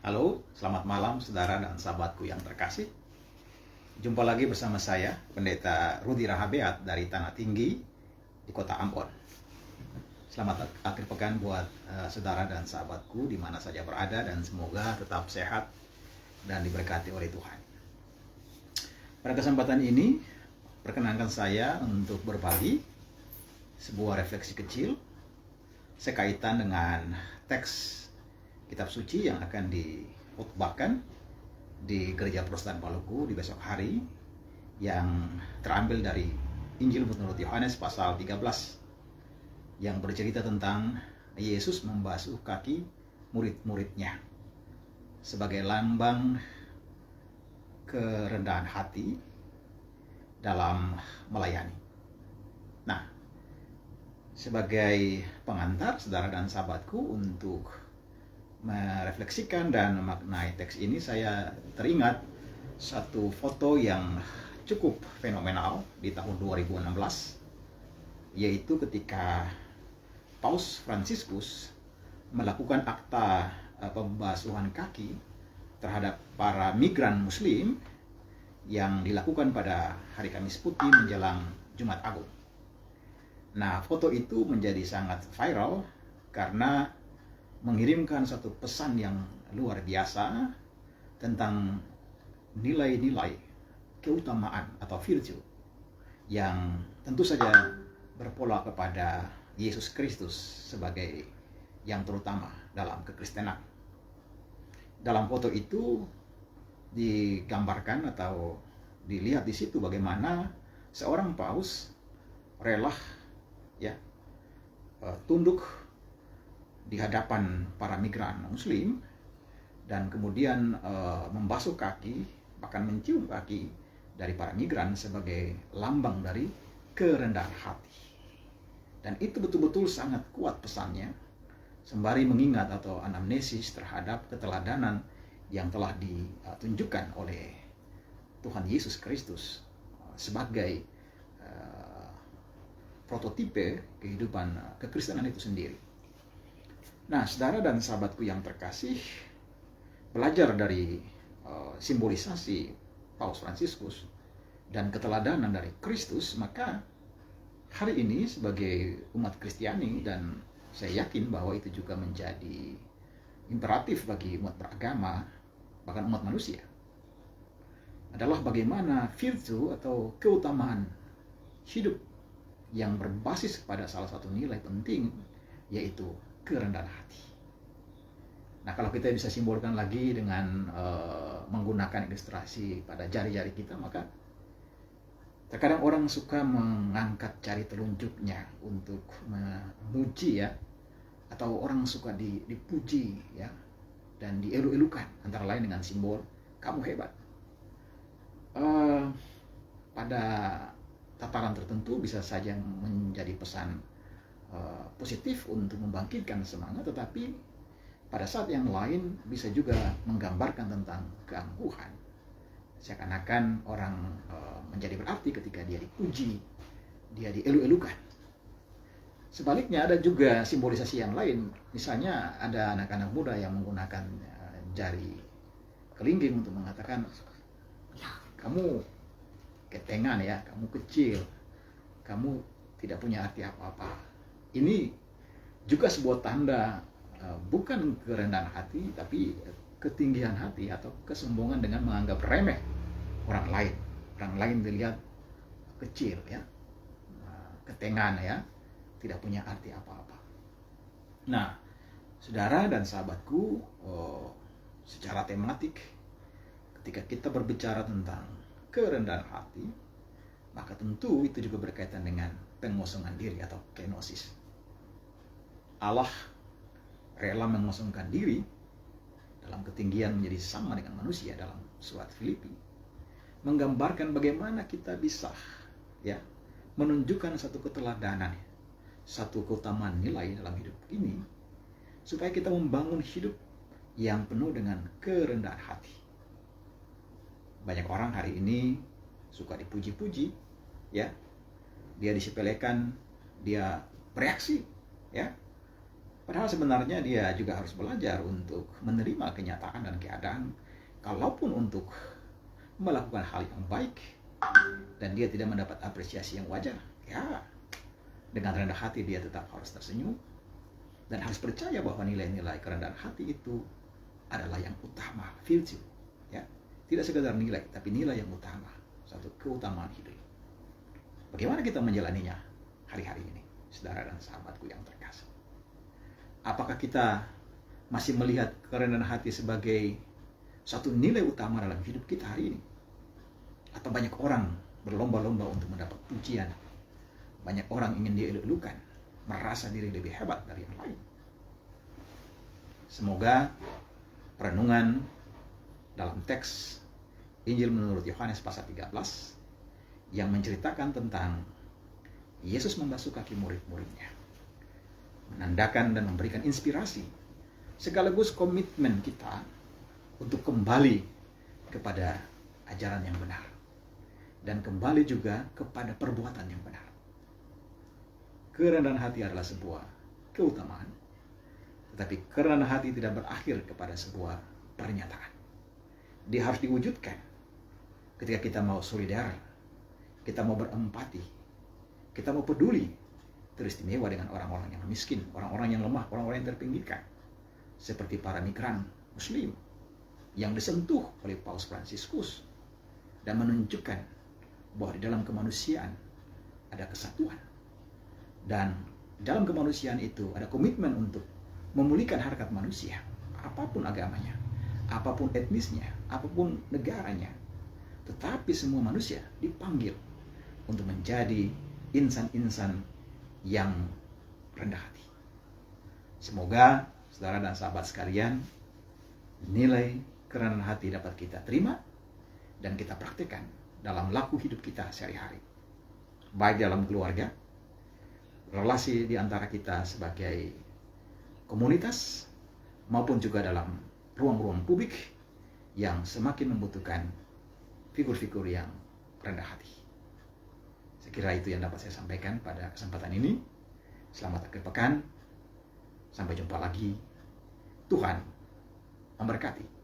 Halo, selamat malam saudara dan sahabatku yang terkasih. Jumpa lagi bersama saya, Pendeta Rudi Rahabeat dari Tanah Tinggi di kota Ambon. Selamat akhir pekan buat saudara dan sahabatku di mana saja berada, dan semoga tetap sehat dan diberkati oleh Tuhan. Pada kesempatan ini, perkenankan saya untuk berbagi sebuah refleksi kecil sekaitan dengan teks kitab suci yang akan dikhotbahkan di Gereja Protestan Maluku di besok hari, yang terambil dari Injil menurut Yohanes pasal 13 yang bercerita tentang Yesus membasuh kaki murid-muridnya sebagai lambang kerendahan hati dalam melayani. Nah, sebagai pengantar saudara dan sahabatku untuk merefleksikan dan memaknai teks ini, saya teringat satu foto yang cukup fenomenal di tahun 2016, yaitu ketika Paus Fransiskus melakukan akta pembasuhan kaki terhadap para migran Muslim yang dilakukan pada hari Kamis Putih menjelang Jumat Agung. Nah, foto itu menjadi sangat viral karena mengirimkan satu pesan yang luar biasa tentang nilai-nilai keutamaan atau virtue yang tentu saja berpola kepada Yesus Kristus sebagai yang terutama dalam kekristenan. Dalam foto itu digambarkan atau dilihat di situ bagaimana seorang paus rela tunduk di hadapan para migran Muslim dan kemudian membasuh kaki, bahkan mencium kaki dari para migran sebagai lambang dari kerendahan hati. Dan itu betul-betul sangat kuat pesannya, sembari mengingat atau anamnesis terhadap keteladanan yang telah ditunjukkan oleh Tuhan Yesus Kristus sebagai prototipe kehidupan kekristenan itu sendiri. Nah, saudara dan sahabatku yang terkasih, belajar dari simbolisasi Paus Fransiskus dan keteladanan dari Kristus, maka hari ini sebagai umat Kristiani, dan saya yakin bahwa itu juga menjadi imperatif bagi umat beragama, bahkan umat manusia, adalah bagaimana virtue atau keutamaan hidup yang berbasis pada salah satu nilai penting, yaitu kerendahan hati. Nah, kalau kita bisa simbolkan lagi dengan menggunakan ilustrasi pada jari-jari kita, maka terkadang orang suka mengangkat jari telunjuknya untuk memuji, atau orang suka dipuji dan dielu-elukan, antara lain dengan simbol kamu hebat. Pada tataran tertentu bisa saja menjadi pesan positif untuk membangkitkan semangat, tetapi pada saat yang lain bisa juga menggambarkan tentang keangkuhan, seakan-akan orang menjadi berarti ketika dia dipuji, dia dielu-elukan. Sebaliknya ada juga simbolisasi yang lain, misalnya ada anak-anak muda yang menggunakan jari kelingking untuk mengatakan, kamu ketengan kamu kecil, kamu tidak punya arti apa-apa. Ini juga sebuah tanda bukan kerendahan hati, tapi ketinggian hati atau kesombongan dengan menganggap remeh orang lain. Orang lain dilihat kecil, ketengan, tidak punya arti apa-apa. Nah, saudara dan sahabatku, secara tematik, ketika kita berbicara tentang kerendahan hati, maka tentu itu juga berkaitan dengan pengosongan diri atau kenosis. Allah rela mengosongkan diri dalam ketinggian menjadi sama dengan manusia dalam surat Filipi, menggambarkan bagaimana kita bisa menunjukkan satu keteladanan, satu keutamaan nilai dalam hidup ini, supaya kita membangun hidup yang penuh dengan kerendahan hati. Banyak orang hari ini suka dipuji-puji, dia disepelekan, dia bereaksi, Padahal sebenarnya dia juga harus belajar untuk menerima kenyataan dan keadaan, kalaupun untuk melakukan hal yang baik dan dia tidak mendapat apresiasi yang wajar, ya dengan rendah hati dia tetap harus tersenyum dan harus percaya bahwa nilai-nilai kerendahan hati itu adalah yang utama, virtue, ya. Tidak sekedar nilai, tapi nilai yang utama, satu keutamaan hidup. Bagaimana kita menjalaninya hari-hari ini, saudara dan sahabatku yang terkasih? Apakah kita masih melihat kerendahan hati sebagai satu nilai utama dalam hidup kita hari ini? Atau banyak orang berlomba-lomba untuk mendapat pujian, banyak orang ingin dielulukan, merasa diri lebih hebat dari yang lain? Semoga renungan dalam teks Injil menurut Yohanes pasal 13 yang menceritakan tentang Yesus membasuh kaki murid-muridnya, menandakan dan memberikan inspirasi sekaligus komitmen kita untuk kembali kepada ajaran yang benar dan kembali juga kepada perbuatan yang benar. Kerendahan hati adalah sebuah keutamaan, tetapi kerendahan hati tidak berakhir kepada sebuah pernyataan. Dia harus diwujudkan ketika kita mau solidar, kita mau berempati, kita mau peduli, teristimewa dengan orang-orang yang miskin, orang-orang yang lemah, orang-orang yang terpinggirkan, seperti para migran Muslim yang disentuh oleh Paus Fransiskus dan menunjukkan bahwa di dalam kemanusiaan ada kesatuan, dan dalam kemanusiaan itu ada komitmen untuk memulihkan harkat manusia, apapun agamanya, apapun etnisnya, apapun negaranya, tetapi semua manusia dipanggil untuk menjadi insan-insan yang rendah hati. Semoga saudara dan sahabat sekalian, nilai kerendahan hati dapat kita terima dan kita praktikkan dalam laku hidup kita sehari-hari, baik dalam keluarga, relasi di antara kita sebagai komunitas, maupun juga dalam ruang-ruang publik yang semakin membutuhkan figur-figur yang rendah hati. Saya kira itu yang dapat saya sampaikan pada kesempatan ini. Selamat akhir pekan. Sampai jumpa lagi. Tuhan memberkati.